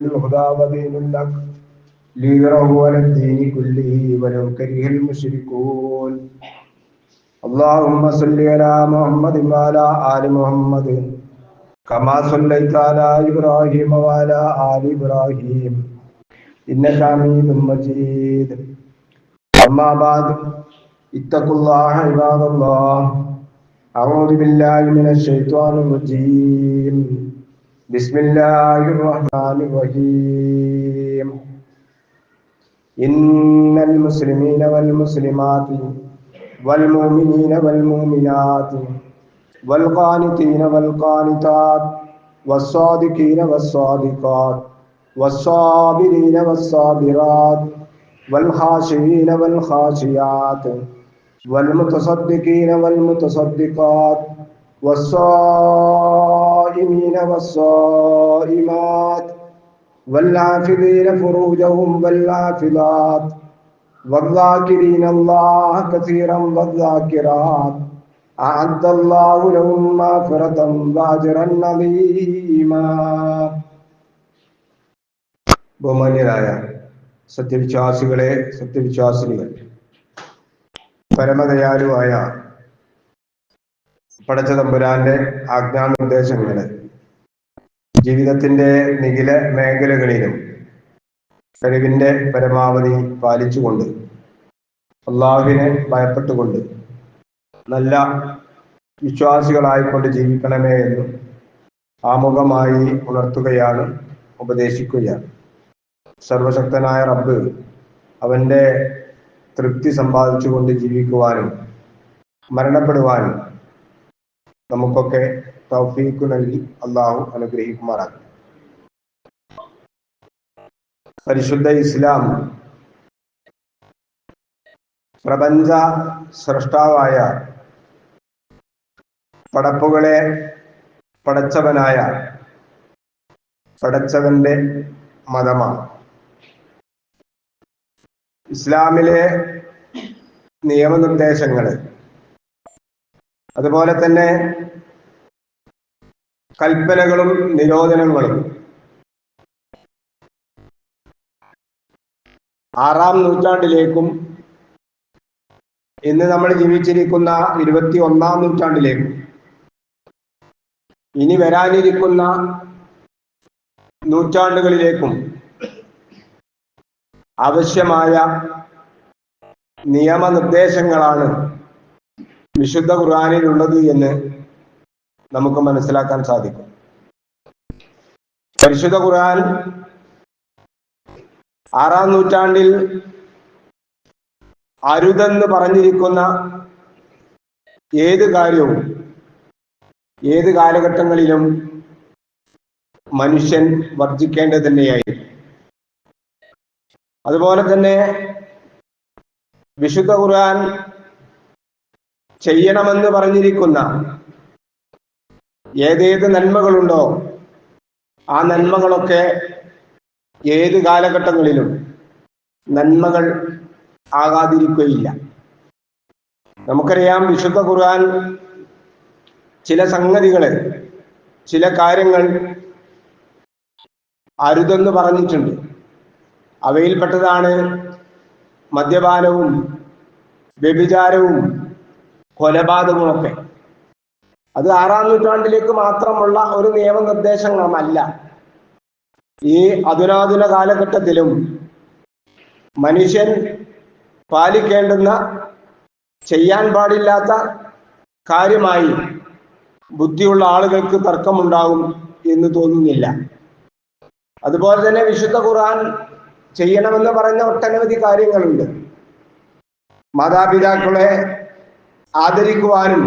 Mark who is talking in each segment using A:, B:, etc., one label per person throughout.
A: الهدى ودين لك ليظهره على الدين كله ولو كره المشركون. اللهم صل على محمد وعلى آل محمد كما صليت على إبراهيم وعلى آل إبراهيم إنك حميد مجيد. أما بعد اتقوا الله عباد الله. أعوذ بالله من الشيطان الرجيم. بسم الله الرحمن الرحيم. إن المسلمين والمسلمات والمؤمنين والمؤمنات والقانتين والقانتات والصادقين والصادقات والصابرين والصابرات والخاشعين والخاشعات والمتصدقين والمتصدقات والصائمين والصائمات والحافظين فروجهم والحافظات والذاكرين الله كثيرا والذاكرات أعد الله لهم مغفرة وأجرا عظيما. ബഹുമാന്യരായ സത്യവിശ്വാസികളെ, സത്യവിശ്വാസിനികൾ, പരമദയാലുവായ പടച്ച തമ്പുരാന്റെ ആജ്ഞാനിർദ്ദേശങ്ങള് ജീവിതത്തിന്റെ നിഖില മേഖലകളിലും കഴിവിന്റെ പരമാവധി പാലിച്ചുകൊണ്ട് അള്ളാഹുവിനെ ഭയപ്പെട്ടുകൊണ്ട് നല്ല വിശ്വാസികളായിക്കൊണ്ട് ജീവിക്കണമേ എന്ന് ആമുഖമായി ഉണർത്തുകയാണ്, ഉപദേശിക്കുകയാണ്. സർവശക്തനായ റബ്ബ് അവന്റെ തൃപ്തി സമ്പാദിച്ചുകൊണ്ട് ജീവിക്കുവാനും മരണപ്പെടുവാനും നമുക്കൊക്കെ തൗഫീഖ് നൽകി അള്ളാഹു അനുഗ്രഹിക്കുമാറാകും. പരിശുദ്ധ ഇസ്ലാം പ്രപഞ്ച സ്രഷ്ടാവായ പടപ്പുകളെ പടച്ചവനായ പടച്ചവന്റെ മതമാണ്. ഇസ്ലാമിലെ നിയമനിർദ്ദേശങ്ങള്, അതുപോലെ തന്നെ കൽപ്പനകളും നിരോധനങ്ങളും 6-ാം നൂറ്റാണ്ടിലേക്കും ഇന്ന് നമ്മൾ ജീവിച്ചിരിക്കുന്ന 21-ാം നൂറ്റാണ്ടിലേക്കും ഇനി വരാനിരിക്കുന്ന നൂറ്റാണ്ടുകളിലേക്കും ആവശ്യമായ നിയമനിർദ്ദേശങ്ങളാണ് വിശുദ്ധ ഖുർആനിലുള്ളത് എന്ന് നമുക്ക് മനസ്സിലാക്കാൻ സാധിക്കും. പരിശുദ്ധ ഖുർആൻ 6-ാം നൂറ്റാണ്ടിൽ അരുതെന്ന് പറഞ്ഞിരിക്കുന്ന ഏത് കാര്യവും ഏത് കാലഘട്ടങ്ങളിലും മനുഷ്യൻ വർജിക്കേണ്ടത് തന്നെയായിരിക്കും. അതുപോലെ തന്നെ വിശുദ്ധ ഖുർആൻ ചെയ്യണമെന്ന് പറഞ്ഞിരിക്കുന്ന ഏതേത് നന്മകളുണ്ടോ ആ നന്മകളൊക്കെ ഏത് കാലഘട്ടങ്ങളിലും നന്മകൾ ആകാതിരിക്കുകയില്ല. നമുക്കറിയാം, വിശുദ്ധ ഖുർആൻ ചില സംഗതികള്, ചില കാര്യങ്ങൾ അരുതെന്ന് പറഞ്ഞിട്ടുണ്ട്. അവയിൽപ്പെട്ടതാണ് മദ്യപാനവും വ്യഭിചാരവും കൊലപാതകവുമൊക്കെ. അത് 6-ാം നൂറ്റാണ്ടിലേക്ക് മാത്രമുള്ള ഒരു നിയമനിർദ്ദേശങ്ങളല്ല. ഈ അധുനാധുന കാലഘട്ടത്തിലും മനുഷ്യൻ പാലിക്കേണ്ടുന്ന, ചെയ്യാൻ പാടില്ലാത്ത കാര്യമായി ബുദ്ധിയുള്ള ആളുകൾക്ക് തർക്കമുണ്ടാകും എന്ന് തോന്നുന്നില്ല. അതുപോലെ തന്നെ വിശുദ്ധ ഖുർആൻ ചെയ്യണമെന്ന് പറഞ്ഞ ഒട്ടനവധി കാര്യങ്ങളുണ്ട്. മാതാപിതാക്കളെ ആദരിക്കുവാനും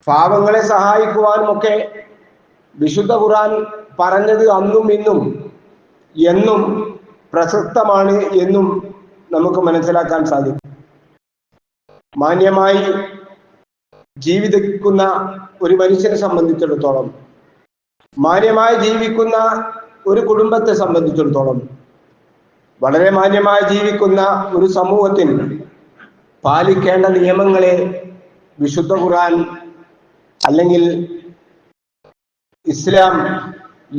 A: പാവങ്ങളെ സഹായിക്കുവാനും ഒക്കെ വിശുദ്ധ ഖുർആൻ പറഞ്ഞത് അന്നും ഇന്നും എന്നും പ്രസക്തമാണ് എന്നും നമുക്ക് മനസ്സിലാക്കാൻ സാധിക്കും. മാന്യമായി ജീവിക്കുന്ന ഒരു മനുഷ്യനെ സംബന്ധിച്ചിടത്തോളം, മാന്യമായി ജീവിക്കുന്ന ഒരു കുടുംബത്തെ സംബന്ധിച്ചിടത്തോളം, വളരെ മാന്യമായി ജീവിക്കുന്ന ഒരു സമൂഹത്തിന് പാലിക്കേണ്ട നിയമങ്ങളെ വിശുദ്ധ ഖുർആൻ അല്ലെങ്കിൽ ഇസ്ലാം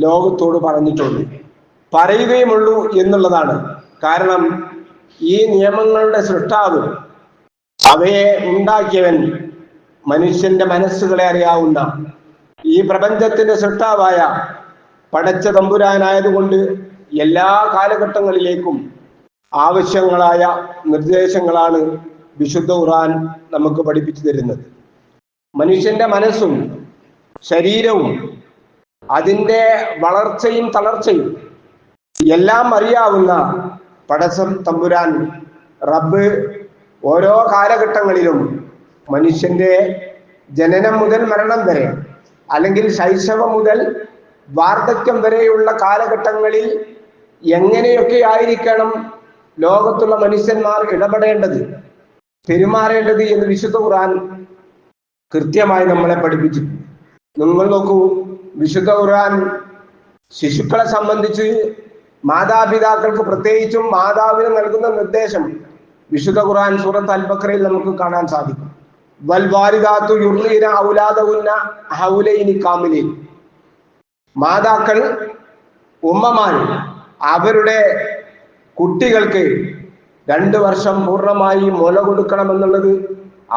A: ലോകത്തോട് പറഞ്ഞിട്ടുണ്ട്. പറയുകയുമുള്ളൂ എന്നുള്ളതാണ്. കാരണം ഈ നിയമങ്ങളുടെ സൃഷ്ടാവ്, അവയെ ഉണ്ടാക്കിയവൻ, മനുഷ്യന്റെ മനസ്സുകളെ അറിയാവുന്ന ഈ പ്രപഞ്ചത്തിന്റെ സൃഷ്ടാവായ പടച്ച തമ്പുരാനായതുകൊണ്ട് എല്ലാ കാലഘട്ടങ്ങളിലേക്കും ആവശ്യങ്ങളായ നിർദ്ദേശങ്ങളാണ് വിശുദ്ധ ഖുർആൻ നമുക്ക് പഠിപ്പിച്ചു തരുന്നത്. മനുഷ്യന്റെ മനസ്സും ശരീരവും അതിൻ്റെ വളർച്ചയും തളർച്ചയും എല്ലാം അറിയാവുന്ന പടച്ച തമ്പുരാൻ റബ്ബ് ഓരോ കാലഘട്ടങ്ങളിലും മനുഷ്യന്റെ ജനനം മുതൽ മരണം വരെ, അല്ലെങ്കിൽ ശൈശവം മുതൽ വാർദ്ധക്യം വരെയുള്ള കാലഘട്ടങ്ങളിൽ എങ്ങനെയൊക്കെ ആയിരിക്കണം ലോകത്തുള്ള മനുഷ്യന്മാർ ഇടപെടേണ്ടത്, പെരുമാറേണ്ടത് എന്ന് വിശുദ്ധ ഖുർആൻ കൃത്യമായി നമ്മളെ പഠിപ്പിച്ചു. നിങ്ങൾ നോക്കൂ, വിശുദ്ധ ഖുർആൻ ശിശുക്കളെ സംബന്ധിച്ച് മാതാപിതാക്കൾക്ക്, പ്രത്യേകിച്ചും മാതാവിന് നൽകുന്ന നിർദ്ദേശം വിശുദ്ധ ഖുർആൻ സൂറത്ത് അൽ-ബഖറയിൽ നമുക്ക് കാണാൻ സാധിക്കും. വൽ വാലിദാത്തു യുർലീന ഔലാദഹുന്ന ഹൗലൈനി കാമിലൈൻ. മാതാക്കൾ, ഉമ്മമാർ അവരുടെ കുട്ടികൾക്ക് 2 വർഷം പൂർണ്ണമായി മുല കൊടുക്കണമെന്നുള്ളത്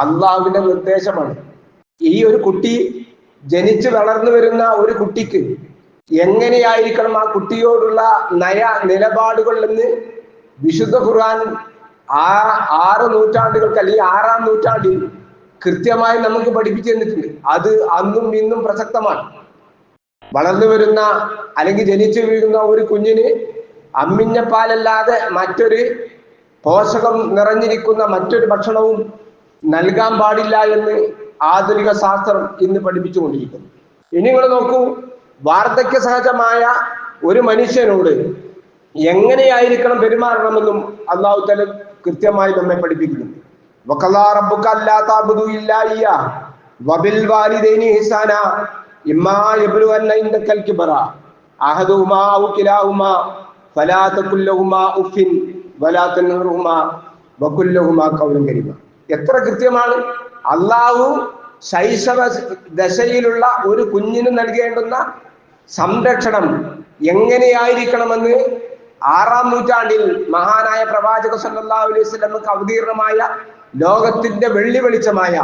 A: അള്ളാഹുവിന്റെ നിർദ്ദേശമാണ്. ഈ ഒരു കുട്ടി ജനിച്ചു വളർന്നു വരുന്ന ഒരു കുട്ടിക്ക് എങ്ങനെയായിരിക്കണം ആ കുട്ടിയോടുള്ള നിലപാടുകൾ എന്ന് വിശുദ്ധ ഖുർആൻ 6 നൂറ്റാണ്ടുകൾക്ക്, അല്ലെങ്കിൽ 6-ാം നൂറ്റാണ്ടിൽ കൃത്യമായി നമുക്ക് പഠിപ്പിച്ചു തന്നിട്ടുണ്ട്. അത് അന്നും ഇന്നും പ്രസക്തമാണ്. വളർന്നു വരുന്ന അല്ലെങ്കിൽ ജനിച്ചു വീഴുന്ന ഒരു കുഞ്ഞിന് അമ്മിഞ്ഞ പാലല്ലാതെ മറ്റൊരു പോഷകം നിറഞ്ഞിരിക്കുന്ന മറ്റൊരു ഭക്ഷണവും നൽകാൻ പാടില്ല എന്ന് ആധുനിക ശാസ്ത്രം ഇന്ന് പഠിപ്പിച്ചുകൊണ്ടിരിക്കുന്നു. ഇനി നിങ്ങൾ നോക്കൂ, വാർദ്ധക്യ സഹജമായ ഒരു മനുഷ്യനോട് എങ്ങനെയായിരിക്കണം പെരുമാറണമെന്നും അല്ലാഹു തആല കൃത്യമായി നമ്മെ പഠിപ്പിക്കുന്നുണ്ട്. വഖളാ റബ്ബുക അല്ലാ തഅബുദു ഇല്ലാ ഇയ്യാഹു വബിൽ വാലിദൈനി ഇഹ്സാനാ ഇമ്മാ യബ്ലുഗന്ന ഇൻദകൽ കിബറ അഹദുഹുമാ ഔ കിലാഹുമാ ഫലാ തഖുൽ ലഹുമാ ഉഫിൻ വലാ തൻഹറുഹുമാ വഖുൽ ലഹുമാ ഖൗലൻ കരീമ. എത്ര കൃത്യമാണ്! അല്ലാഹു ശൈശവ ദശയിലുള്ള ഒരു കുഞ്ഞിന് നൽകേണ്ടുന്ന സംരക്ഷണം എങ്ങനെയായിരിക്കണമെന്ന് 6-ാം നൂറ്റാണ്ടിൽ മഹാനായ പ്രവാചക സല്ലല്ലാഹു അലൈഹി വസല്ലമക്ക് അവതീർണമായ ലോകത്തിന്റെ വെള്ളി വെളിച്ചമായ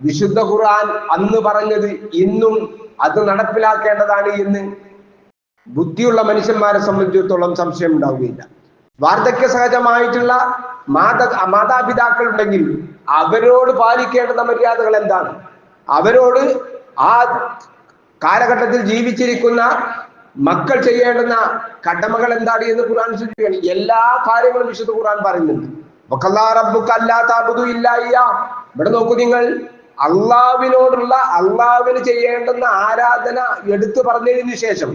A: വിശുദ്ധ ഖുർആൻ അന്ന് പറഞ്ഞത് ഇന്നും അത് നടപ്പിലാക്കേണ്ടതാണ് എന്ന് ബുദ്ധിയുള്ള മനുഷ്യന്മാരെ സംബന്ധിച്ചിടത്തോളം സംശയം ഉണ്ടാവുകയില്ല. വാർദ്ധക്യ സഹജമായിട്ടുള്ള മാതാപിതാക്കൾ ഉണ്ടെങ്കിൽ അവരോട് പാലിക്കേണ്ടുന്ന മര്യാദകൾ എന്താണ്, അവരോട് ആ കാലഘട്ടത്തിൽ ജീവിച്ചിരിക്കുന്ന മക്കൾ ചെയ്യേണ്ടുന്ന കടമകൾ എന്താണ് എന്ന് ഖുർആൻ സൂചിപ്പിക്കുകയാണ്. എല്ലാ കാര്യങ്ങളും വിശുദ്ധ ഖുർആൻ പറയുന്നുണ്ട്. വഖല്ലാ റബ്ബുക അല്ലാ തഅബുദു ഇല്ലാ ഇയ്യാഹു. ഇവിടെ നോക്കൂ നിങ്ങൾ, അള്ളാഹുവിനോടുള്ള, അള്ളാഹുവിന് ചെയ്യേണ്ടുന്ന ആരാധന എടുത്തു പറഞ്ഞതിന് ശേഷം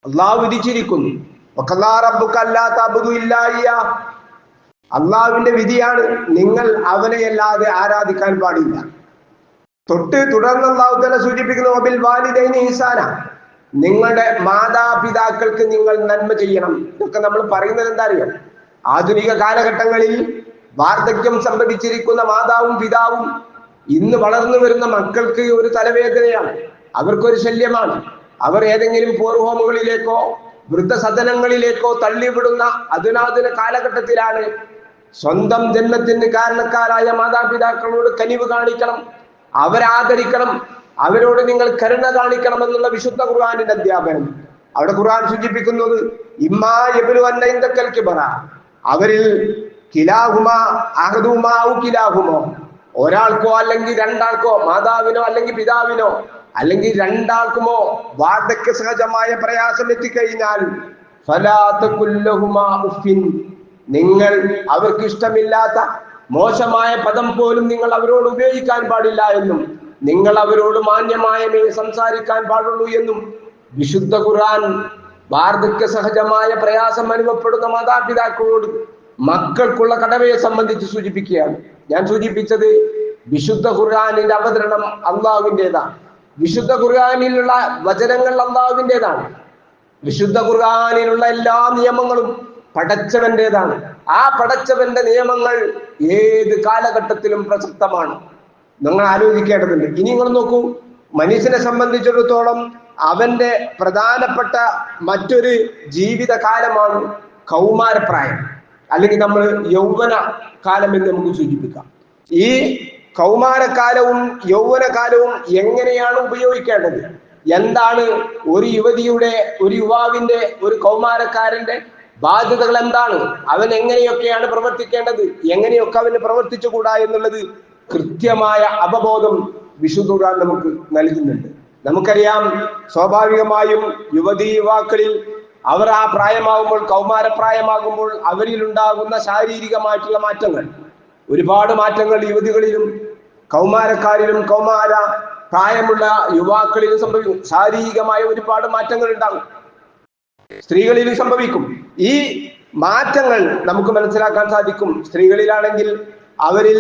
A: അള്ളാഹു വിധിച്ചിരിക്കുന്നു, വഖല്ലാ റബ്ബുക അല്ലാ തഅബുദു ഇല്ലാ ഇയ്യാഹു. അള്ളാഹുവിന്റെ വിധിയാണ്, നിങ്ങൾ അവനെയല്ലാതെ ആരാധിക്കാൻ പാടില്ല. തുടർന്ന് അല്ലാഹു തആല സൂചിപ്പിക്കുന്നു, വബിൽ വാലിദൈനി ഇഹ്സാന. നിങ്ങളുടെ മാതാപിതാക്കൾക്ക് നിങ്ങൾ നന്മ ചെയ്യണം. ഇതൊക്കെ നമ്മൾ പറയുന്നത് എന്താ അറിയാം? ആധുനിക കാലഘട്ടങ്ങളിൽ വാർദ്ധക്യം സംഭവിച്ചിരിക്കുന്ന മാതാവും പിതാവും ഇന്ന് വളർന്നു വരുന്ന മക്കൾക്ക് ഒരു തലവേദനയാണ്, അവർക്കൊരു ശല്യമാണ്. അവർ ഏതെങ്കിലും പോർഹോമുകളിലേക്കോ വൃദ്ധസദനങ്ങളിലേക്കോ തള്ളിവിടുന്ന അധുനാതന കാലഘട്ടത്തിലാണ്. സ്വന്തം ജന്മത്തിന് കാരണക്കാരായ മാതാപിതാക്കളോട് കനിവ് കാണിക്കണം, അവരാദരിക്കണം, അവരോട് നിങ്ങൾ കരുണ കാണിക്കണം എന്നുള്ള വിശുദ്ധ ഖുർആനിന്റെ അധ്യാപനം. അവിടെ ഖുർആൻ സൂചിപ്പിക്കുന്നത് ഇമ്മാ യബ്ലുഗന്ന ഇൻദകൽ കിബറ, അവരിൽ കിലാഹുമാ അഹദുമാ ഔ കിലാഹുമോ, ഒരാൾക്കോ അല്ലെങ്കിൽ രണ്ടാൾക്കോ, മാതാവിനോ അല്ലെങ്കിൽ പിതാവിനോ അല്ലെങ്കിൽ രണ്ടാൾക്കുമോ വാർദ്ധക്യ സഹജമായ പ്രയാസം എത്തിക്കഴിഞ്ഞാൽ ഫലാ തഖുൽ ലഹുമാ ഉഫിൻ, നിങ്ങൾ അവർക്ക് ഇഷ്ടമില്ലാത്ത മോശമായ പദം പോലും നിങ്ങൾ അവരോട് ഉപയോഗിക്കാൻ പാടില്ല എന്നും നിങ്ങൾ അവരോട് മാന്യമായ സംസാരിക്കാൻ പാടുള്ളൂ എന്നും വിശുദ്ധ ഖുർആൻ വാർദ്ധക്യ സഹജമായ പ്രയാസം അനുഭവപ്പെടുന്ന മാതാപിതാക്കളോട് മക്കൾക്കുള്ള കടമയെ സംബന്ധിച്ച് സൂചിപ്പിക്കുകയാണ്. ഞാൻ സൂചിപ്പിച്ചത് വിശുദ്ധ ഖുർആനിന്റെ അവതരണം അള്ളാഹുവിൻ്റെതാണ്, വിശുദ്ധ ഖുർആനിലുള്ള വചനങ്ങൾ അള്ളാഹുവിൻ്റെതാണ്, വിശുദ്ധ ഖുർആനിലുള്ള എല്ലാ നിയമങ്ങളും പടച്ചവന്റേതാണ്. ആ പടച്ചവന്റെ നിയമങ്ങൾ ഏത് കാലഘട്ടത്തിലും പ്രസക്തമാണ്. നിങ്ങൾ ആലോചിക്കേണ്ടതുണ്ട്. ഇനി നിങ്ങൾ നോക്കൂ, മനുഷ്യനെ സംബന്ധിച്ചിടത്തോളം അവന്റെ പ്രധാനപ്പെട്ട മറ്റൊരു ജീവിതകാലമാണ് കൗമാരപ്രായം, അല്ലെങ്കിൽ നമ്മൾ യൗവന കാലം എന്ന് നമുക്ക് സൂചിപ്പിക്കാം. ഈ കൗമാരക്കാലവും യൗവനകാലവും എങ്ങനെയാണ് ഉപയോഗിക്കേണ്ടത്, എന്താണ് ഒരു യുവതിയുടെ, ഒരു യുവാവിന്റെ, ഒരു കൗമാരക്കാരന്റെ ബാധ്യതകൾ എന്താണ്, അവൻ എങ്ങനെയൊക്കെയാണ് പ്രവർത്തിക്കേണ്ടത്, എങ്ങനെയൊക്കെ അവന് പ്രവർത്തിച്ചുകൂടാ എന്നുള്ളത് കൃത്യമായ അവബോധം വിശുദ്ധ ഖുർആൻ നമുക്ക് നൽകുന്നുണ്ട്. നമുക്കറിയാം, സ്വാഭാവികമായും യുവാക്കളിൽ അവർ ആ പ്രായമാകുമ്പോൾ, കൗമാരപ്രായമാകുമ്പോൾ അവരിൽ ഉണ്ടാകുന്ന ശാരീരികമായിട്ടുള്ള മാറ്റങ്ങൾ, ഒരുപാട് മാറ്റങ്ങൾ യുവതികളിലും കൗമാരക്കാരിലും കൗമാര പ്രായമുള്ള യുവാക്കളിലും സംഭവിക്കും. ശാരീരികമായ ഒരുപാട് മാറ്റങ്ങൾ ഉണ്ടാകും, സ്ത്രീകളിലും സംഭവിക്കും. ഈ മാറ്റങ്ങൾ നമുക്ക് മനസ്സിലാക്കാൻ സാധിക്കും. സ്ത്രീകളിലാണെങ്കിൽ അവരിൽ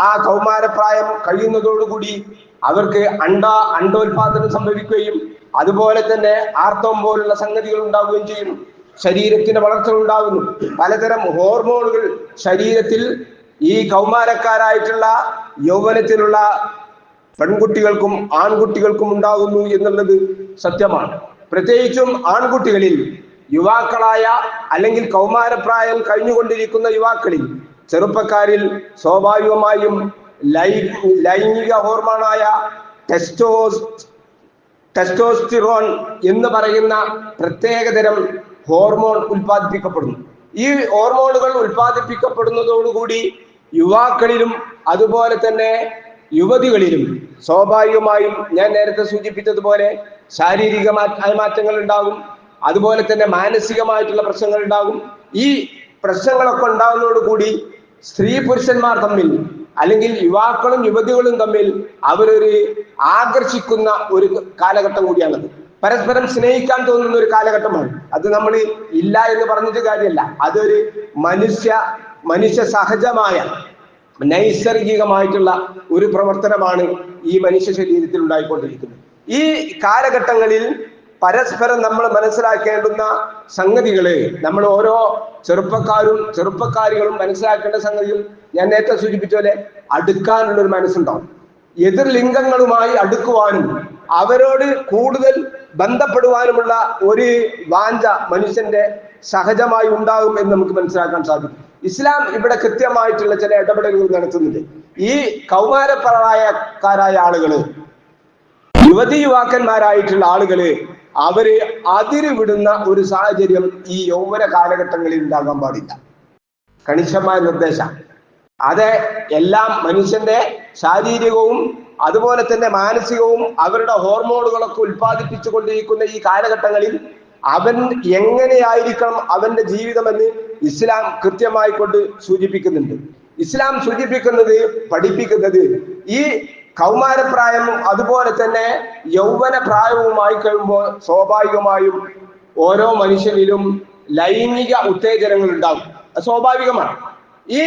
A: ആ കൗമാരപ്രായം കഴിയുന്നതോടുകൂടി അവർക്ക് അണ്ടോത്പാദനം സംഭവിക്കുകയും അതുപോലെ തന്നെ ആർത്തവം പോലുള്ള സംഗതികൾ ഉണ്ടാവുകയും ചെയ്യും. ശരീരത്തിന്റെ വളർച്ച ഉണ്ടാകുന്നു. പലതരം ഹോർമോണുകൾ ശരീരത്തിൽ ഈ കൗമാരക്കാരായിട്ടുള്ള യൗവനത്തിലുള്ള പെൺകുട്ടികൾക്കും ആൺകുട്ടികൾക്കും ഉണ്ടാകുന്നു എന്നുള്ളത് സത്യമാണ്. പ്രത്യേകിച്ചും ആൺകുട്ടികളിൽ, യുവാക്കളായ അല്ലെങ്കിൽ കൗമാരപ്രായം കഴിഞ്ഞുകൊണ്ടിരിക്കുന്ന യുവാക്കളിൽ, ചെറുപ്പക്കാരിൽ സ്വാഭാവികമായും ലൈംഗിക ഹോർമോണായ ടെസ്റ്റോസ്റ്റിറോൺ എന്ന് പറയുന്ന പ്രത്യേകതരം ഹോർമോൺ ഉൽപ്പാദിപ്പിക്കപ്പെടുന്നു. ഈ ഹോർമോണുകൾ ഉൽപ്പാദിപ്പിക്കപ്പെടുന്നതോടുകൂടി യുവാക്കളിലും അതുപോലെ തന്നെ യുവതികളിലും സ്വാഭാവികമായും ഞാൻ നേരത്തെ സൂചിപ്പിച്ചതുപോലെ ശാരീരിക മാറ്റങ്ങൾ ഉണ്ടാകും, അതുപോലെ തന്നെ മാനസികമായിട്ടുള്ള പ്രശ്നങ്ങൾ ഉണ്ടാകും. ഈ പ്രശ്നങ്ങളൊക്കെ ഉണ്ടാകുന്നതോടുകൂടി സ്ത്രീ പുരുഷന്മാർ തമ്മിൽ, അല്ലെങ്കിൽ യുവാക്കളും യുവതികളും തമ്മിൽ അവരൊരു ആകർഷിക്കുന്ന ഒരു കാലഘട്ടം കൂടിയാണത്. പരസ്പരം സ്നേഹിക്കാൻ തോന്നുന്ന ഒരു കാലഘട്ടമാണ് അത്. നമ്മൾ ഇല്ല എന്ന് പറഞ്ഞിട്ട് കാര്യമല്ല, അതൊരു മനുഷ്യ സഹജമായ നൈസർഗികമായിട്ടുള്ള ഒരു പ്രവർത്തനമാണ് ഈ മനുഷ്യ ശരീരത്തിൽ ഉണ്ടായിക്കൊണ്ടിരിക്കുന്നത്. ഈ കാലഘട്ടങ്ങളിൽ പരസ്പരം നമ്മൾ മനസ്സിലാക്കേണ്ടുന്ന സംഗതികള്, നമ്മൾ ഓരോ ചെറുപ്പക്കാരികളും മനസ്സിലാക്കേണ്ട സംഗതികൾ ഞാൻ നേരത്തെ സൂചിപ്പിച്ച പോലെ അടുക്കാനുള്ളൊരു മനസ്സുണ്ടാവും. എതിർ ലിംഗങ്ങളുമായി അടുക്കുവാനും അവരോട് കൂടുതൽ ബന്ധപ്പെടുവാനുമുള്ള ഒരു വാഞ്ച മനുഷ്യന്റെ സഹജമായി ഉണ്ടാകും എന്ന് നമുക്ക് മനസ്സിലാക്കാൻ സാധിക്കും. ഇസ്ലാം ഇവിടെ കൃത്യമായിട്ടുള്ള ചില ഇടപെടലുകൾ നടത്തുന്നുണ്ട്. ഈ കൗമാരപ്രായക്കാരായ ആളുകള്, യുവാക്കന്മാരായിട്ടുള്ള ആളുകള്, അവര് അതിരുവിടുന്ന ഒരു സാഹചര്യം ഈ യൗവന കാലഘട്ടങ്ങളിൽ ഉണ്ടാകാൻ പാടില്ല. കണിശമായ നിർദ്ദേശം. അത് എല്ലാം മനുഷ്യന്റെ ശാരീരികവും അതുപോലെ തന്നെ മാനസികവും അവരുടെ ഹോർമോണുകളൊക്കെ ഉൽപ്പാദിപ്പിച്ചു കൊണ്ടിരിക്കുന്ന ഈ കാലഘട്ടങ്ങളിൽ അവൻ എങ്ങനെയായിരിക്കണം അവന്റെ ജീവിതമെന്ന് ഇസ്ലാം കൃത്യമായി കൊണ്ട് സൂചിപ്പിക്കുന്നുണ്ട്. ഇസ്ലാം പഠിപ്പിക്കുന്നത് ഈ കൗമാരപ്രായവും അതുപോലെ തന്നെ യൗവന പ്രായവുമായി കഴിയുമ്പോൾ സ്വാഭാവികമായും ഓരോ മനുഷ്യനിലും ലൈംഗിക ഉത്തേജനങ്ങൾ ഉണ്ടാകും. സ്വാഭാവികമാണ്. ഈ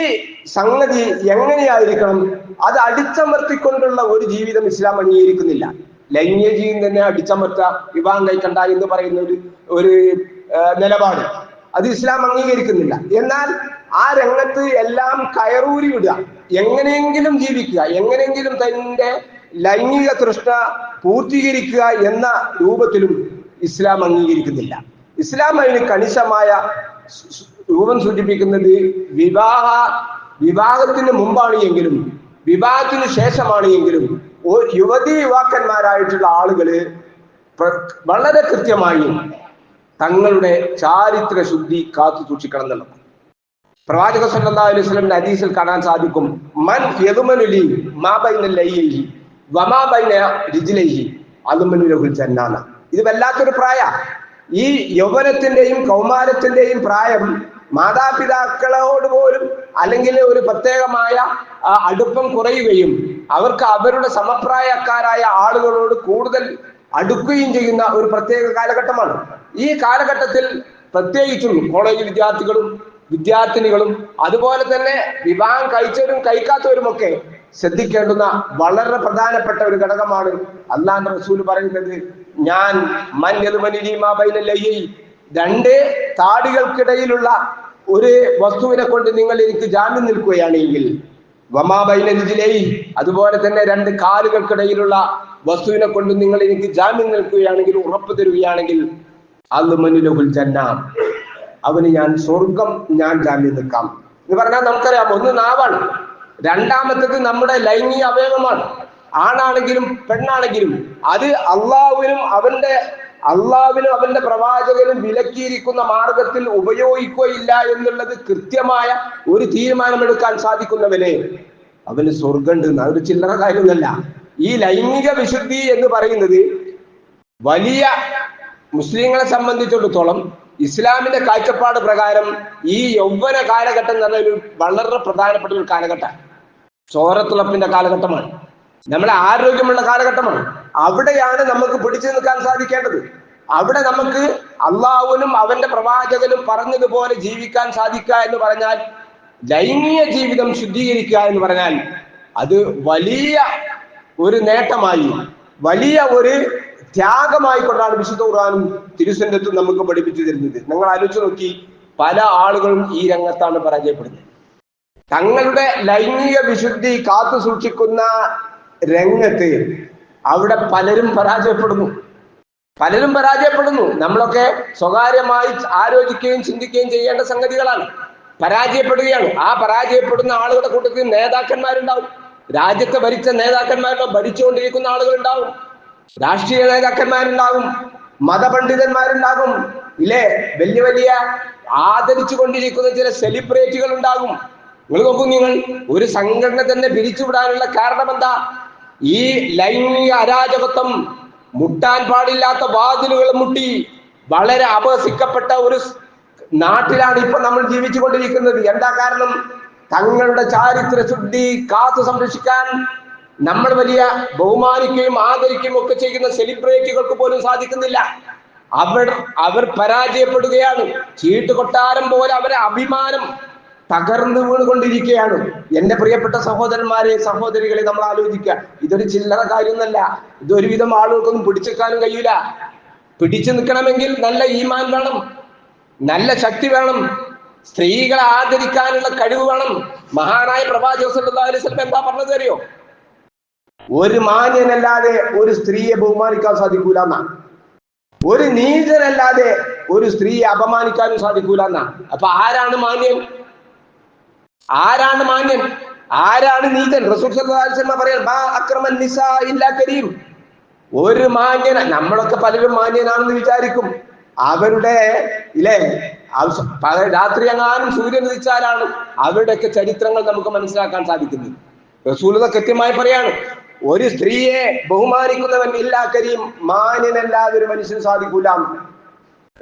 A: സംഗതി എങ്ങനെയായിരിക്കണം, അത് അടിച്ചമർത്തിക്കൊണ്ടുള്ള ഒരു ജീവിതം ഇസ്ലാം അംഗീകരിക്കുന്നില്ല. ലൈംഗിക ജീവിതം തന്നെ അടിച്ചമർത്ത, വിവാഹം കഴിക്കണ്ട എന്ന് പറയുന്ന ഒരു നിലപാട് അത് ഇസ്ലാം അംഗീകരിക്കുന്നില്ല. എന്നാൽ ആ രംഗത്ത് എല്ലാം കയറൂരി വിടുക, എങ്ങനെയെങ്കിലും ജീവിക്കുക, എങ്ങനെയെങ്കിലും തന്റെ ലൈംഗിക തൃഷ്ണ പൂർത്തീകരിക്കുക എന്ന രൂപത്തിലും ഇസ്ലാം അംഗീകരിക്കുന്നില്ല. ഇസ്ലാം അതിന് കണിശമായ രൂപം സൂചിപ്പിക്കുന്നത് വിവാഹത്തിന് മുമ്പാണ് എങ്കിലും വിവാഹത്തിന് ശേഷമാണ് എങ്കിലും യുവാക്കന്മാരായിട്ടുള്ള ആളുകള് വളരെ കൃത്യമായി തങ്ങളുടെ ചാരിത്ര ശുദ്ധി കാത്തു സൂക്ഷിക്കണം എന്നുള്ളത് പ്രവാചക സല്ലല്ലാഹു അലൈഹി വസല്ലം ഹദീസിൽ കാണാൻ സാധിക്കും. മൻ യദ്മനു ലി മാ ബൈന ലൈഹി വമാ ബൈന റിജ്ലൈഹി അദ്മനു ലഹുൽ ജന്നാന. ഇത് വല്ലാത്തൊരു പ്രായ. ഈ യൗവനത്തിന്റെയും കൗമാരത്തിന്റെയും പ്രായം മാതാപിതാക്കളോട് പോലും അല്ലെങ്കിൽ ഒരു പ്രത്യേകമായ അടുപ്പം കുറയുകയും അവർക്ക് അവരുടെ സമപ്രായക്കാരായ ആളുകളോട് കൂടുതൽ അടുക്കുകയും ചെയ്യുന്ന ഒരു പ്രത്യേക കാലഘട്ടമാണ്. ഈ കാലഘട്ടത്തിൽ പ്രത്യേകിച്ചും കോളേജ് വിദ്യാർത്ഥിനികളും അതുപോലെ തന്നെ വിവാഹം കഴിച്ചവരും കഴിക്കാത്തവരുമൊക്കെ ശ്രദ്ധിക്കേണ്ടുന്ന വളരെ പ്രധാനപ്പെട്ട ഒരു ഘടകമാണ്. അല്ലാഹുവിന്റെ റസൂൽ പറയുന്നത്, ഞാൻ രണ്ട് താടികൾക്കിടയിലുള്ള ഒരു വസ്തുവിനെ കൊണ്ട് നിങ്ങൾ എനിക്ക് ജാമ്യം നിൽക്കുകയാണെങ്കിൽ വമാ ബൈന രിജ്ലൈഹി, അതുപോലെ തന്നെ രണ്ട് കാലുകൾക്കിടയിലുള്ള വസ്തുവിനെ കൊണ്ട് നിങ്ങൾ എനിക്ക് ജാമ്യം നിൽക്കുകയാണെങ്കിൽ, ഉറപ്പ് തരുകയാണെങ്കിൽ, അദ്മനുലഹുൽ ജന്ന, അവന് ഞാൻ സ്വർഗം ഞാൻ ജാമ്യം നിൽക്കാം എന്ന് പറഞ്ഞാൽ നമുക്കറിയാം, ഒന്ന് നാവാണ്, രണ്ടാമത്തേത് നമ്മുടെ ലൈംഗിക അവയവമാണ്. ആണാണെങ്കിലും പെണ്ണാണെങ്കിലും അത് അള്ളാഹുവിനും അവന്റെ പ്രവാചകനും വിലക്കിയിരിക്കുന്ന മാർഗത്തിൽ ഉപയോഗിക്കുകയില്ല എന്നുള്ളത് കൃത്യമായ ഒരു തീരുമാനമെടുക്കാൻ സാധിക്കുന്നവനെ അവന് സ്വർഗമുണ്ട്. അതൊരു ചില്ലറ കാര്യമൊന്നുമല്ല. ഈ ലൈംഗിക വിശുദ്ധി എന്ന് പറയുന്നത് വലിയ മുസ്ലിങ്ങളെ സംബന്ധിച്ചിടത്തോളം ഇസ്ലാമിന്റെ കാഴ്ചപ്പാട് പ്രകാരം ഈ യൗവന കാലഘട്ടം എന്ന് പറഞ്ഞ ഒരു വളരെ പ്രധാനപ്പെട്ട ഒരു കാലഘട്ടം, ചോരത്തിളപ്പിന്റെ കാലഘട്ടമാണ്, നമ്മളെ ആരോഗ്യമുള്ള കാലഘട്ടമാണ്. അവിടെയാണ് നമുക്ക് പിടിച്ചു നിൽക്കാൻ സാധിക്കേണ്ടത്. അവിടെ നമുക്ക് അള്ളാഹുവിനും അവന്റെ പ്രവാചകനും പറഞ്ഞതുപോലെ ജീവിക്കാൻ സാധിക്കുക എന്ന് പറഞ്ഞാൽ, ലൈംഗിക ജീവിതം ശുദ്ധീകരിക്കുക എന്ന് പറഞ്ഞാൽ അത് വലിയ ഒരു നേട്ടമായി, വലിയ ഒരു ത്യാഗമായി കൊണ്ടാണ് വിശുദ്ധ ഖുർആനും തിരുസുന്നത്തും നമുക്ക് പഠിപ്പിച്ചു തരുന്നത്. നിങ്ങൾ ആലോചിച്ച് നോക്കി, പല ആളുകളും ഈ രംഗത്താണ് പരാജയപ്പെടുന്നത്. തങ്ങളുടെ ലൈംഗിക വിശുദ്ധി കാത്തു സൂക്ഷിക്കുന്ന രംഗത്ത് അവിടെ പലരും പരാജയപ്പെടുന്നു. നമ്മളൊക്കെ സ്വകാര്യമായി ആലോചിക്കുകയും ചിന്തിക്കുകയും ചെയ്യേണ്ട സംഗതികളാണ്. പരാജയപ്പെടുകയാണ്. ആ പരാജയപ്പെടുന്ന ആളുകളുടെ കൂട്ടത്തിൽ നേതാക്കന്മാരുണ്ടാവും, രാജ്യത്തെ ഭരിച്ച നേതാക്കന്മാരുണ്ടാവും, ഭരിച്ചുകൊണ്ടിരിക്കുന്ന ആളുകളുണ്ടാവും, രാഷ്ട്രീയ നേതാക്കന്മാരുണ്ടാകും, മതപണ്ഡിതന്മാരുണ്ടാകും, ഇല്ലേ, വലിയ വലിയ ആദരിച്ചു കൊണ്ടിരിക്കുന്ന ചില സെലിബ്രിറ്റികൾ ഉണ്ടാകും. നിങ്ങൾ നോക്കൂ, നിങ്ങൾ ഒരു സംഘടന തന്നെ പിരിച്ചുവിടാനുള്ള കാരണം എന്താ? ഈ ലൈംഗിക അരാജകത്വം മുട്ടാൻ പാടില്ലാത്ത വാതിലുകൾ മുട്ടി വളരെ അപഹസിക്കപ്പെട്ട ഒരു നാട്ടിലാണ് ഇപ്പൊ നമ്മൾ ജീവിച്ചു കൊണ്ടിരിക്കുന്നത്. എന്താ കാരണം? തങ്ങളുടെ ചാരിത്ര ശുദ്ധി കാത്തു സംരക്ഷിക്കാൻ നമ്മൾ വലിയ ബഹുമാനിക്കുകയും ആദരിക്കുകയും ഒക്കെ ചെയ്യുന്ന സെലിബ്രിറ്റികൾക്ക് പോലും സാധിക്കുന്നില്ല. അവർ പരാജയപ്പെടുകയാണ്. ചീട്ടുകൊട്ടാരം പോലെ അവരെ അഭിമാനം തകർന്നു വീണുകൊണ്ടിരിക്കുകയാണ്. എന്റെ പ്രിയപ്പെട്ട സഹോദരന്മാരെ, സഹോദരികളെ, നമ്മൾ ആലോചിക്കുക, ഇതൊരു ചില്ലറ കാര്യമൊന്നല്ല. ഇതൊരുവിധം ആളുകൾക്കൊന്നും പിടിച്ചെടുക്കാനും കഴിയില്ല. പിടിച്ചു നിൽക്കണമെങ്കിൽ നല്ല ഈമാൻ വേണം, നല്ല ശക്തി വേണം, സ്ത്രീകളെ ആദരിക്കാനുള്ള കഴിവ് വേണം. മഹാനായ പ്രവാചകൻ സല്ലല്ലാഹു അലൈഹി വസല്ലം എന്താ പറഞ്ഞത് അറിയോ? ഒരു മാന്യനല്ലാതെ ഒരു സ്ത്രീയെ ബഹുമാനിക്കാൻ സാധിക്കൂല എന്നാ, ഒരു നീചനല്ലാതെ ഒരു സ്ത്രീയെ അപമാനിക്കാനും സാധിക്കൂല എന്നാ. അപ്പൊ ആരാണ് മാന്യൻ? ആരാണ് നീചൻ? റസൂൽ സല്ലല്ലാഹു അലൈഹി വസല്ലം പറയാൻ, മാ അക്രമൻ നിസാ ഇല്ലാ കരീം. ഒരു മാന്യന, നമ്മളൊക്കെ പലരും മാന്യനാണെന്ന് വിചാരിക്കും. അവരുടെ രാത്രി എങ്ങാനും സൂര്യൻ ഉദിച്ചാലാണ് അവരുടെയൊക്കെ ചരിത്രങ്ങൾ നമുക്ക് മനസ്സിലാക്കാൻ സാധിക്കുന്നത്. റസൂലുള്ളാഹി കൃത്യമായി പറയാണ്, ഒരു സ്ത്രീയെ ബഹുമാനിക്കുന്നവൻ ഇല്ലാ കരീം, മാന്യനല്ലാതെ ഒരു മനുഷ്യന് സാധിക്കൂല.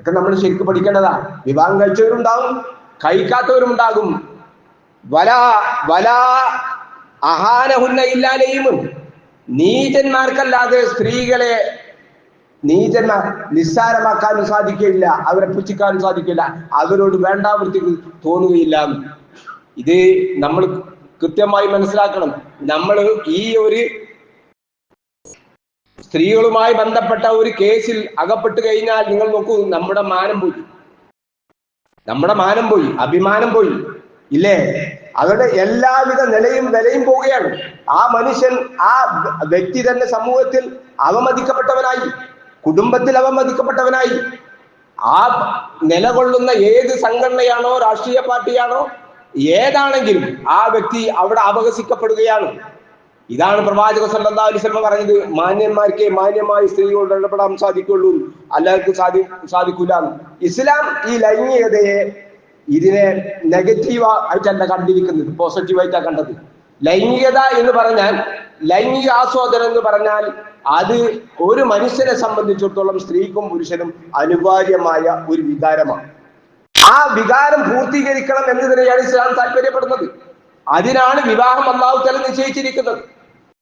A: ഒക്കെ നമ്മൾ ശരിക്കും പഠിക്കേണ്ടതാ. വിവാഹം കഴിച്ചവരുണ്ടാവും, കഴിക്കാത്തവരുണ്ടാകും. അഹാനഹുന്ന ഇല്ലാ ലൈമുൻ, നീചന്മാർക്കല്ലാതെ സ്ത്രീകളെ നീചന്മാർ നിസ്സാരമാക്കാനും സാധിക്കില്ല, അവരെ പുച്ഛിക്കാനും സാധിക്കില്ല, അവരോട് വേണ്ടാവൃത്തിക്ക് തോന്നുകയില്ല. ഇത് നമ്മൾ കൃത്യമായി മനസ്സിലാക്കണം. നമ്മൾ ഈ ഒരു സ്ത്രീകളുമായി ബന്ധപ്പെട്ട ഒരു കേസിൽ അകപ്പെട്ട് കഴിഞ്ഞാൽ നിങ്ങൾ നോക്കൂ, നമ്മുടെ മാനം പോയി, അഭിമാനം പോയി, ഇല്ലേ? അവരുടെ എല്ലാവിധ നിലയും പോവുകയാണ്. ആ മനുഷ്യൻ, ആ വ്യക്തി തന്നെ സമൂഹത്തിൽ അവമതിക്കപ്പെട്ടവനായി, കുടുംബത്തിൽ അവമതിക്കപ്പെട്ടവനായി. ആ നിലകൊള്ളുന്ന ഏത് സംഘടനയാണോ, രാഷ്ട്രീയ പാർട്ടിയാണോ, ഏതാണെങ്കിലും ആ വ്യക്തി അവിടെ അപഹസിക്കപ്പെടുകയാണ്. ഇതാണ് പ്രവാചകൻ സല്ലല്ലാഹു അലൈഹി വസല്ലം പറഞ്ഞത്, മാന്യന്മാർക്ക് മാന്യമായി സ്ത്രീകളോട് ഇടപെടാൻ സാധിക്കുള്ളൂ, അല്ലാതെ സാധിക്കൂല. ഇസ്ലാം ഈ ലൈംഗികതയെ ഇതിനെ നെഗറ്റീവ് ആയിട്ടല്ല കണ്ടിരിക്കുന്നത്, പോസിറ്റീവായിട്ടാണ് കണ്ടത്. ലൈംഗികത എന്ന് പറഞ്ഞാൽ, ലൈംഗിക ആസ്വാദനം എന്ന് പറഞ്ഞാൽ അത് ഒരു മനുഷ്യനെ സംബന്ധിച്ചിടത്തോളം സ്ത്രീക്കും പുരുഷനും അനിവാര്യമായ ഒരു വികാരമാണ്. ആ വികാരം പൂർത്തീകരിക്കണം എന്നതിനെയാണ് ഇസ്ലാം താല്പര്യപ്പെടുന്നത്. അതിനാണ് വിവാഹം അല്ലാഹു തആല നിശ്ചയിച്ചിരിക്കുന്നത്.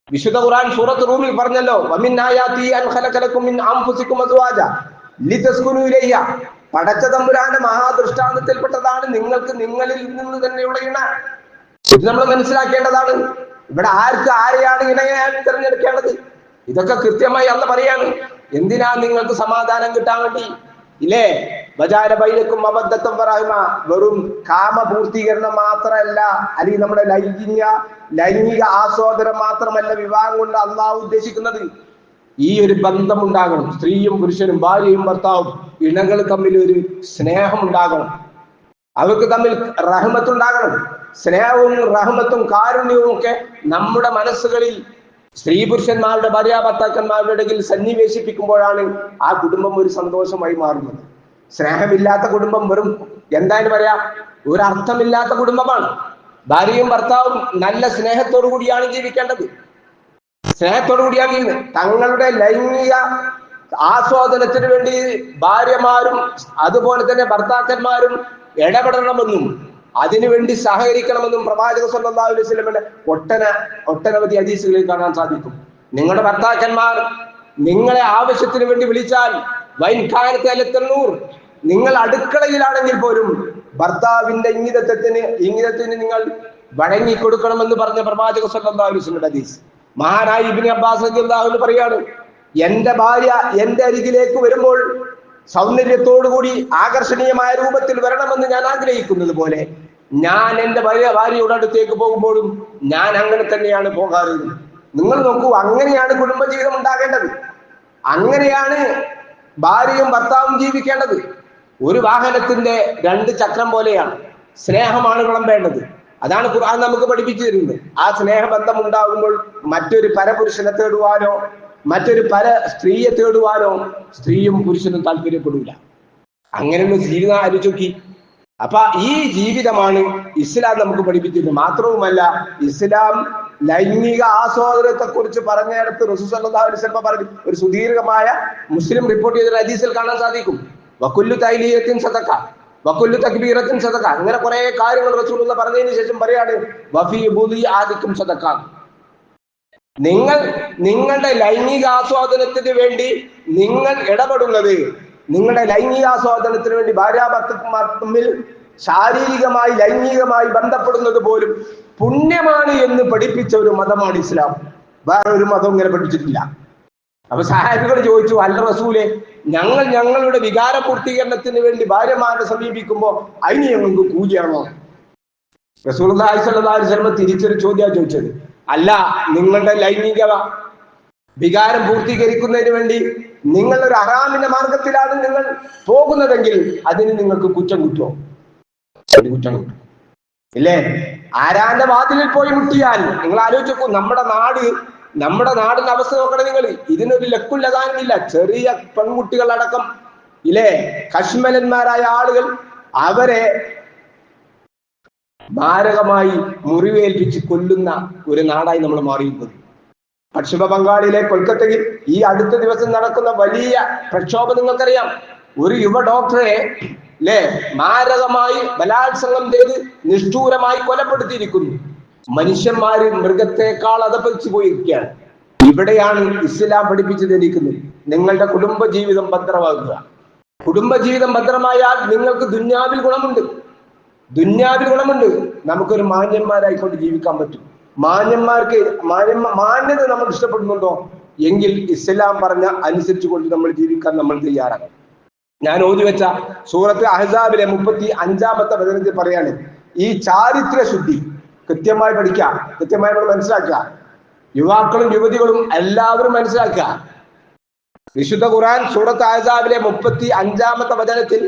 A: വിശുദ്ധ ഖുർആൻ സൂറത്ത് റൂമിൽ പറഞ്ഞല്ലോ, വമിൻ ആയാതി അൻ ഖലഖലകും മിൻ അൻഫുസികും അസ്വാജ ലിതസ്കുനു ഇലൈഹ. പടച്ച തമ്പുരാന്റെ മഹാദൃഷ്ടാന്തത്തിൽപ്പെട്ടതാണ് നിങ്ങൾക്ക് നിങ്ങളിൽ നിന്ന് തന്നെയുള്ള ഇണ. ഇത് നമ്മൾ മനസ്സിലാക്കേണ്ടതാണ്. ഇവിടെ ആരെയാണ് ഇണയായി തിരഞ്ഞെടുക്കേണ്ടത്? ഇതൊക്കെ കൃത്യമായി അല്ല പറയാണ്. എന്തിനാ? നിങ്ങൾക്ക് സമാധാനം കിട്ടാൻ വേണ്ടി, ഇല്ലേ? വജാല ബൈനക്കും മവദ്ദത്തൻ വറഹ്മ, വെറും കാമപൂർത്തീകരണം മാത്രമല്ല, അല്ലെങ്കിൽ നമ്മുടെ ലൈംഗിക ആസ്വാദനം മാത്രമല്ല വിവാഹം കൊണ്ട് അള്ളാഹു ഉദ്ദേശിക്കുന്നത്. ഈ ഒരു ബന്ധം ഉണ്ടാകണം. സ്ത്രീയും പുരുഷനും, ഭാര്യയും ഭർത്താവും, ഇണകൾ തമ്മിൽ ഒരു സ്നേഹം ഉണ്ടാകണം. അവർക്ക് തമ്മിൽ റഹ്മത്തുണ്ടാകണം. സ്നേഹവും റഹ്മത്തും കാരുണ്യവും ഒക്കെ നമ്മുടെ മനസ്സുകളിൽ സ്ത്രീ പുരുഷന്മാരുടെ, ഭാര്യ ഭർത്താക്കന്മാരുടെ ഇടയിൽ സന്നിവേശിപ്പിക്കുമ്പോഴാണ് ആ കുടുംബം ഒരു സന്തോഷമായി മാറുന്നത്. സ്നേഹമില്ലാത്ത കുടുംബം വെറും എന്തായാലും പറയാ, ഒരു അർത്ഥമില്ലാത്ത കുടുംബമാണ്. ഭാര്യയും ഭർത്താവും നല്ല സ്നേഹത്തോടു കൂടിയാണ് ജീവിക്കേണ്ടത്. സ്നേഹത്തോടു കൂടിയാണ് ചെയ്യുന്നത്. തങ്ങളുടെ ലൈംഗിക ആസ്വാദനത്തിന് വേണ്ടി ഭാര്യമാരും അതുപോലെ തന്നെ ഭർത്താക്കന്മാരും ഇടപെടണമെന്നും അതിനുവേണ്ടി സഹകരിക്കണമെന്നും പ്രവാചകൻ സല്ലല്ലാഹു അലൈഹി വസല്ലമയുടെ ഒട്ടനവധി ഹദീസുകളിൽ കാണാൻ സാധിക്കും. നിങ്ങളുടെ ഭർത്താക്കന്മാർ നിങ്ങളെ ആവശ്യത്തിന് വേണ്ടി വിളിച്ചാൽ വൈൻ കാനത്ത് അലത്തന്നൂർ, നിങ്ങൾ അടുക്കളയിലാണെങ്കിൽ പോലും ഭർത്താവിന്റെ ഇംഗിതത്തിന് നിങ്ങൾ വഴങ്ങിക്കൊടുക്കണമെന്ന് പറഞ്ഞ പ്രവാചകൻ സല്ലല്ലാഹു അലൈഹി വസല്ലമയുടെ ഹദീസ്. മഹാനായ ഇബ്നു അബ്ബാസ് റളിയല്ലാഹു അൻഹു പറയാണ്, എന്റെ ഭാര്യ എന്റെ അരികിലേക്ക് വരുമ്പോൾ സൗന്ദര്യത്തോടുകൂടി ആകർഷണീയമായ രൂപത്തിൽ വരണമെന്ന് ഞാൻ ആഗ്രഹിക്കുന്നത് പോലെ ഞാൻ എന്റെ ഭാര്യയുടെ അടുത്തേക്ക് പോകുമ്പോഴും ഞാൻ അങ്ങനെ തന്നെയാണ് പോകാറ്. നിങ്ങൾ നോക്കൂ, അങ്ങനെയാണ് കുടുംബജീവിതം ഉണ്ടാകേണ്ടത്. അങ്ങനെയാണ് ഭാര്യയും ഭർത്താവും ജീവിക്കേണ്ടത്. ഒരു വാഹനത്തിന്റെ 2 ചക്രം പോലെയാണ്. സ്നേഹമാണ് വിളമ്പേണ്ടത്. അതാണ് ഖുർആൻ നമുക്ക് പഠിപ്പിച്ചു തരുന്നത്. ആ സ്നേഹബന്ധം ഉണ്ടാകുമ്പോൾ മറ്റൊരു പരപുരുഷനെ തേടുവാനോ മറ്റൊരു സ്ത്രീയെ തേടുവാനോ സ്ത്രീയും പുരുഷനും താല്പര്യപ്പെടില്ല. അങ്ങനെയുള്ള ജീവിതം ആലോചിക്കി. അപ്പൊ ഈ ജീവിതമാണ് ഇസ്ലാം നമുക്ക് പഠിപ്പിച്ചിരുന്നത്. മാത്രവുമല്ല, ഇസ്ലാം ലൈംഗിക ആസ്വാദനത്തെ കുറിച്ച് പറഞ്ഞിടത്ത് റസൂൽ സല്ലല്ലാഹു അലൈഹി വസല്ലം പറഞ്ഞു, ഒരു സുദീർഘമായ മുസ്ലിം റിപ്പോർട്ട് ചെയ്ത ഹദീസിൽ കാണാൻ സാധിക്കും, വകുല്ലു തൈലിയത്തിൻ സദഖ വകുല്ലു തക്ബീറത്തിൻ സദഖ. അങ്ങനെ കുറെ കാര്യങ്ങൾ റസൂലുള്ള പറഞ്ഞതിന് ശേഷം പറയാണ്, വഫീ ബുദി ആദിക്കും സദഖ. നിങ്ങളുടെ ലൈംഗിക ആസ്വാദനത്തിന് വേണ്ടി നിങ്ങൾ ഇടപെടുന്നത്, നിങ്ങളുടെ ലൈംഗിക ആസ്വാദനത്തിന് വേണ്ടി ഭാര്യാഭർത്തന്മാർ തമ്മിൽ ശാരീരികമായി ലൈംഗികമായി ബന്ധപ്പെടുന്നത് പോലും പുണ്യമാണ് എന്ന് പഠിപ്പിച്ച ഒരു മതമാണ് ഇസ്ലാം. വേറെ ഒരു മതം ഇങ്ങനെ പഠിപ്പിച്ചിട്ടില്ല. അപ്പൊ സഹാബികൾ ചോദിച്ചു, അല്ല റസൂലെ, ഞങ്ങളുടെ വികാര പൂർത്തീകരണത്തിന് വേണ്ടി ഭാര്യമാരെ സമീപിക്കുമ്പോ അതിന് ഞങ്ങൾക്ക് കൂലിയാണോ? റസൂലുള്ളാഹി സ്വല്ലല്ലാഹു അലൈഹി വസല്ലം തിരിച്ചൊരു ചോദ്യമാണ് ചോദിച്ചത്. അല്ല, നിങ്ങളുടെ ലൈംഗിക വികാരം പൂർത്തീകരിക്കുന്നതിന് വേണ്ടി നിങ്ങളൊരു ഹറാമിന്റെ മാർഗത്തിലാണ് നിങ്ങൾ പോകുന്നതെങ്കിൽ അതിന് നിങ്ങൾക്ക് കുറ്റം കിട്ടുമോ? കുറ്റം കിട്ടും ഇല്ലേ? ആരാന്റെ വാതിലിൽ പോയി മുട്ടിയാൽ നിങ്ങൾ ആലോചിച്ച് നോക്കൂ. നമ്മുടെ നാടിന്റെ അവസ്ഥ നോക്കണം നിങ്ങൾ. ഇതിനൊരു ലക്കും ലഗാനുമില്ല. ചെറിയ പെൺകുട്ടികളടക്കം ഇല്ലേ, കശ്മലന്മാരായ ആളുകൾ, അവരെ മാരകമായി മുറിവേൽപ്പിച്ച് കൊല്ലുന്ന ഒരു നാടായി നമ്മൾ മാറിയിരിക്കുന്നത്. പശ്ചിമ ബംഗാളിലെ കൊൽക്കത്തയിൽ ഈ അടുത്ത ദിവസം നടക്കുന്ന വലിയ പ്രക്ഷോഭം നിങ്ങൾക്കറിയാം. ഒരു യുവ ഡോക്ടറെ മാരകമായി ബലാത്സംഗം ചെയ്ത് നിഷ്ഠൂരമായി കൊലപ്പെടുത്തിയിരിക്കുന്നു. മനുഷ്യന്മാര് മൃഗത്തെക്കാൾ അതപ്പതിച്ചു പോയിരിക്കുകയാണ്. ഇവിടെയാണ് ഇസ്ലാം പഠിപ്പിച്ചു തന്നിരിക്കുന്നത്, നിങ്ങളുടെ കുടുംബജീവിതം ഭദ്രമാകുക. കുടുംബജീവിതം ഭദ്രമായാൽ നിങ്ങൾക്ക് ദുന്യാവിൽ ഗുണമുണ്ട്. നമുക്കൊരു മാന്യന്മാരായിക്കൊണ്ട് ജീവിക്കാൻ പറ്റും. മാന്യത നമ്മൾ ഇഷ്ടപ്പെടുന്നുണ്ടോ എങ്കിൽ ഇസ്ലാം പറഞ്ഞ അനുസരിച്ച് കൊണ്ട് നമ്മൾ ജീവിക്കാൻ നമ്മൾ തയ്യാറാണ്. ഞാൻ ഓതി വെച്ച സൂറത്ത് അഹ്സാബിലെ 35-ാമത്തെ വചനത്തിൽ പറയാണ്, ഈ ചാരിത്ര ശുദ്ധി കൃത്യമായി പഠിക്കുക, കൃത്യമായി നമ്മൾ മനസ്സിലാക്കുക. യുവാക്കളും യുവതികളും എല്ലാവരും മനസ്സിലാക്കുക. വിശുദ്ധ ഖുർആൻ സൂറത്ത് അഹ്സാബിലെ 35-ാമത്തെ വചനത്തിൽ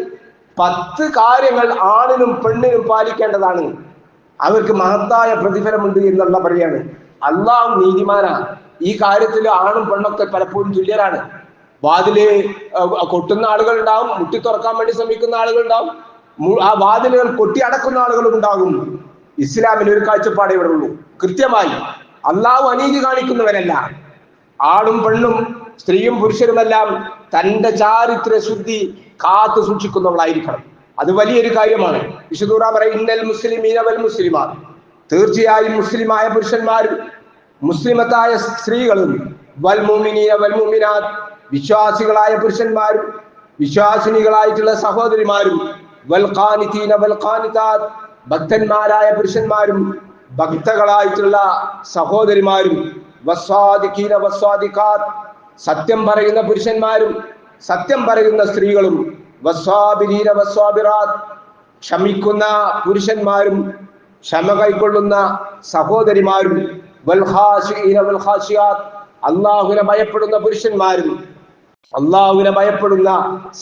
A: 10 കാര്യങ്ങൾ ആണിനും പെണ്ണിനും പാലിക്കേണ്ടതാണ്, അവർക്ക് മഹത്തായ പ്രതിഫലമുണ്ട് എന്നുള്ള പറയാണ്. അള്ളാഹു നീതിമാനാണ്. ഈ കാര്യത്തിൽ ആണും പെണ്ണൊക്കെ പലപ്പോഴും തുല്യരാണ്. വാതില് കൊട്ടുന്ന ആളുകൾ ഉണ്ടാവും, മുട്ടി തുറക്കാൻ വേണ്ടി ശ്രമിക്കുന്ന ആളുകൾ ഉണ്ടാവും, ആ വാതിലുകൾ കൊട്ടി അടക്കുന്ന ആളുകളും ഉണ്ടാകും. ഇസ്ലാമിൽ ഒരു കാഴ്ചപ്പാടേ ഇവിടെ ഉള്ളൂ. കൃത്യമായി അള്ളാഹു അനീതി കാണിക്കുന്നവരല്ല. ആണും പെണ്ണും സ്ത്രീയും പുരുഷനുമെല്ലാം തന്റെ ചാരിത്ര ശുദ്ധി കാത്തു സൂക്ഷിക്കുന്നവളായിരിക്കണം. അത് വലിയൊരു കാര്യമാണ്. വിശുദ്ധ ഖുർആൻ പറയും, ഇന്നൽ മുസ്ലിമീന വൽ മുസ്ലിമാത്ത്, തീർച്ചയായും മുസ്ലിമായ പുരുഷന്മാരും മുസ്ലിമത്തായ സ്ത്രീകളും, വൽ മുഅ്മിനീന വൽ മുഅ്മിനാത്ത്, വിശ്വാസികളായ പുരുഷന്മാരും വിശ്വാസിനികളായിട്ടുള്ള സഹോദരിമാരും, വൽ ഖാനിതീന വൽ ഖാനിതാത്ത്, ഭക്തന്മാരായ പുരുഷന്മാരും ഭക്തകളായിട്ടുള്ള സഹോദരിമാരും, വസ്വാദിഖീന വസ്വാദിഖാത്ത്, സത്യം പറയുന്ന പുരുഷന്മാരും സത്യം പറയുന്ന സ്ത്രീകളും, വസ്വാബിരീന വസ്വാബിറാത്ത്, ക്ഷമിക്കുന്ന പുരുഷന്മാരും ക്ഷമ കൈക്കൊള്ളുന്ന സഹോദരിമാരും, വൽഖാശിഈന വൽഖാശിയാത്ത്, അല്ലാഹുവിനെ ഭയപ്പെടുന്ന പുരുഷന്മാരും അല്ലാഹുവിനെ ഭയപ്പെടുന്ന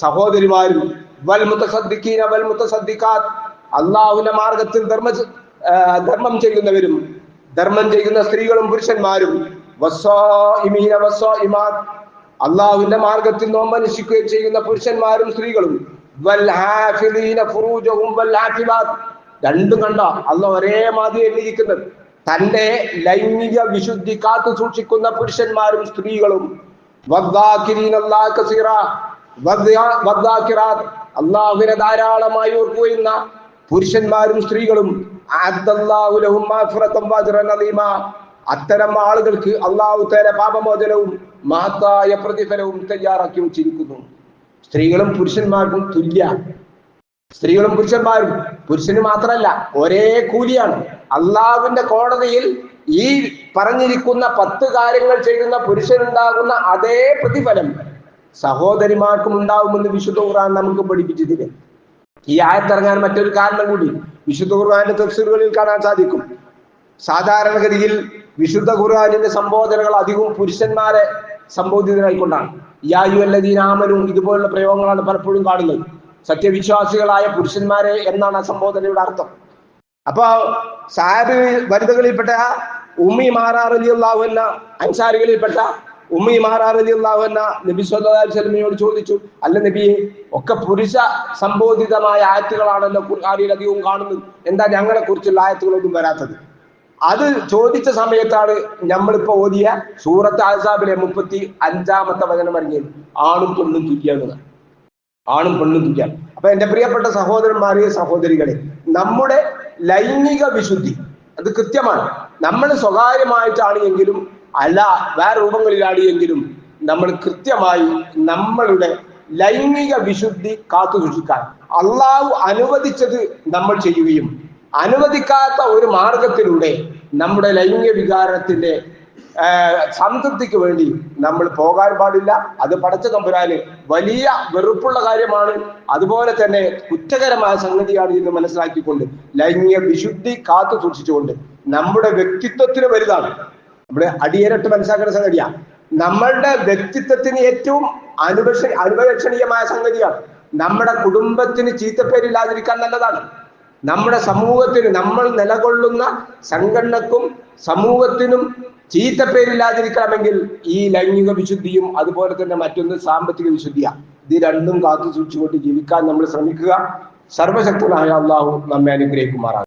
A: സഹോദരിമാരും, വൽ മുതസദ്ദിഖീന വൽ മുതസദ്ദിഖാത്ത്, അല്ലാഹുവിന്റെ മാർഗത്തിൽ ധർമ്മം ചെയ്യുന്നവരും ധർമ്മം ചെയ്യുന്ന സ്ത്രീകളും പുരുഷന്മാരും, വസ്സായിമീന വസ്സായിമാത്ത്, അല്ലാഹുവിന്റെ മാർഗത്തിൽ നോമ്പനുഷ്ഠിക്കുകയും ചെയ്യുന്ന പുരുഷന്മാരും സ്ത്രീകളും, വൽ ഹാഫിളീന ഫുറൂജഹും വൽ ഹാഫിളാത്ത്, രണ്ടും കണ്ട അല്ലാഹു ഒരേ മാതിരി എണ്ണിയിരിക്കുന്നത്. തന്റെ ലൈംഗിക വിശുദ്ധി കാത്തു സൂക്ഷിക്കുന്ന പുരുഷന്മാരും സ്ത്രീകളും, വദ്ദാകിരീനല്ലാഹ കസീറ വദ്ദാകിറാത്ത്, അല്ലാഹുവിനെ ധാരാളമായി ഓർക്കുന്ന പുരുഷന്മാരും സ്ത്രീകളും, അഅദ്ദല്ലാഹു ലഹും മഗ്ഫിറതൻ വഅജ്റൻ അദീമ, അത്തരം ആളുകൾക്ക് അല്ലാഹു തആല പാപമോചനവും മഹത്തായ പ്രതിഫലവും തയ്യാറാക്കി വെച്ചിരിക്കുന്നു. സ്ത്രീകളും പുരുഷന്മാർക്കും തുല്യ, സ്ത്രീകളും പുരുഷന്മാരും, പുരുഷന് മാത്രമല്ല ഒരേ കൂലിയാണ്. അള്ളാഹുവിന്റെ കോടതിയിൽ ഈ പറഞ്ഞിരിക്കുന്ന 10 കാര്യങ്ങൾ ചെയ്യുന്ന പുരുഷനുണ്ടാകുന്ന അതേ പ്രതിഫലം സഹോദരിമാർക്കും ഉണ്ടാവുമെന്ന് വിശുദ്ധ ഖുർആൻ നമുക്ക് പഠിപ്പിച്ചിട്ടില്ല. ഈ ആയത്തിറങ്ങാൻ മറ്റൊരു കാരണം കൂടി വിശുദ്ധ ഖുർആന്റെ തഫ്സീറുകളിൽ കാണാൻ സാധിക്കും. സാധാരണഗതിയിൽ വിശുദ്ധ ഖുർആനിന്റെ സംബോധനകൾ അധികവും പുരുഷന്മാരെ സംബോധിതരായിക്കൊണ്ടാണ്. യാ അയ്യുഹല്ലദീന ആമനൂ, ഇതുപോലുള്ള പ്രയോഗങ്ങളാണ് പലപ്പോഴും കാണുന്നത്. സത്യവിശ്വാസികളായ പുരുഷന്മാരെ എന്നാണ് ആ സംബോധനയുടെ അർത്ഥം. അപ്പൊ സഹാബി വനിതകളിൽപ്പെട്ട ഉമ്മി മാറാ റളിയല്ലാഹു അൻഹ, അൻസാരികളിൽപ്പെട്ട ഉമ്മി മാറാ റളിയല്ലാഹു അൻഹ നബി സല്ലല്ലാഹു അലൈഹി വസല്ലമയോട് ചോദിച്ചു, അല്ല നബിയെ, ഒക്കെ പുരുഷ സംബോധിതമായ ആയത്തുകളാണല്ലോ ഖുർആനിൽ അധികവും കാണുന്നത്, എന്താ ഞങ്ങളെ കുറിച്ചുള്ള ആയത്തുകളൊന്നും വരാത്തത്? അത് ചോദിച്ച സമയത്താണ് നമ്മളിപ്പോ ഓതിയ സൂറത്ത് അഹ്സാബിലെ 35-ാമത്തെ വചനം ഇറങ്ങിയത്. ആണും പെണ്ണും തുല്യാണ്, ആണും പെണ്ണും തുല്യാണ്. അപ്പൊ എന്റെ പ്രിയപ്പെട്ട സഹോദരന്മാരെ സഹോദരികളെ, നമ്മുടെ ലൈംഗിക വിശുദ്ധി അത് കൃത്യമാണ്. നമ്മൾ സ്വകാര്യമായിട്ടാണ് എങ്കിലും അല്ല വേറെ രൂപങ്ങളിലാണ് എങ്കിലും നമ്മൾ കൃത്യമായി നമ്മളുടെ ലൈംഗിക വിശുദ്ധി കാത്തു സൂക്ഷിക്കാൻ അള്ളാഹു അനുവദിച്ചത് നമ്മൾ ചെയ്യുകയും അനുവദിക്കാത്ത ഒരു മാർഗത്തിലൂടെ നമ്മുടെ ലൈംഗിക വികാരത്തിന്റെ സംതൃപ്തിക്ക് വേണ്ടി നമ്മൾ പോകാൻ പാടില്ല. അത് പടച്ച തമ്പുരാന് വലിയ വെറുപ്പുള്ള കാര്യമാണ്, അതുപോലെ തന്നെ കുറ്റകരമായ സംഗതിയാണ് എന്ന് മനസ്സിലാക്കിക്കൊണ്ട് ലൈംഗിക വിശുദ്ധി കാത്തു സൂക്ഷിച്ചുകൊണ്ട് നമ്മുടെ വ്യക്തിത്വത്തിന് വലുതാണ്. നമ്മുടെ അടിയരട്ട് മനസ്സിലാക്കുന്ന സംഗതിയാണ്. നമ്മളുടെ വ്യക്തിത്വത്തിന് ഏറ്റവും അനുപേക്ഷണീയമായ സംഗതിയാണ്. നമ്മുടെ കുടുംബത്തിന് ചീത്തപ്പേരില്ലാതിരിക്കാൻ നല്ലതാണ്. നമ്മുടെ സമൂഹത്തിന്, നമ്മൾ നിലകൊള്ളുന്ന സംഘടനക്കും സമൂഹത്തിനും ചീത്തപ്പേരില്ലാതിരിക്കണമെങ്കിൽ ഈ ലൈംഗിക വിശുദ്ധിയും അതുപോലെ തന്നെ മറ്റൊന്ന് സാമ്പത്തിക വിശുദ്ധിയാണ്. ഇത് രണ്ടും കാത്തു സൂക്ഷിച്ചുകൊണ്ട് ജീവിക്കാൻ നമ്മൾ ശ്രമിക്കുക. സർവശക്തനായ അല്ലാഹു നമ്മെ അനുഗ്രഹിക്കുമാറാകട്ടെ.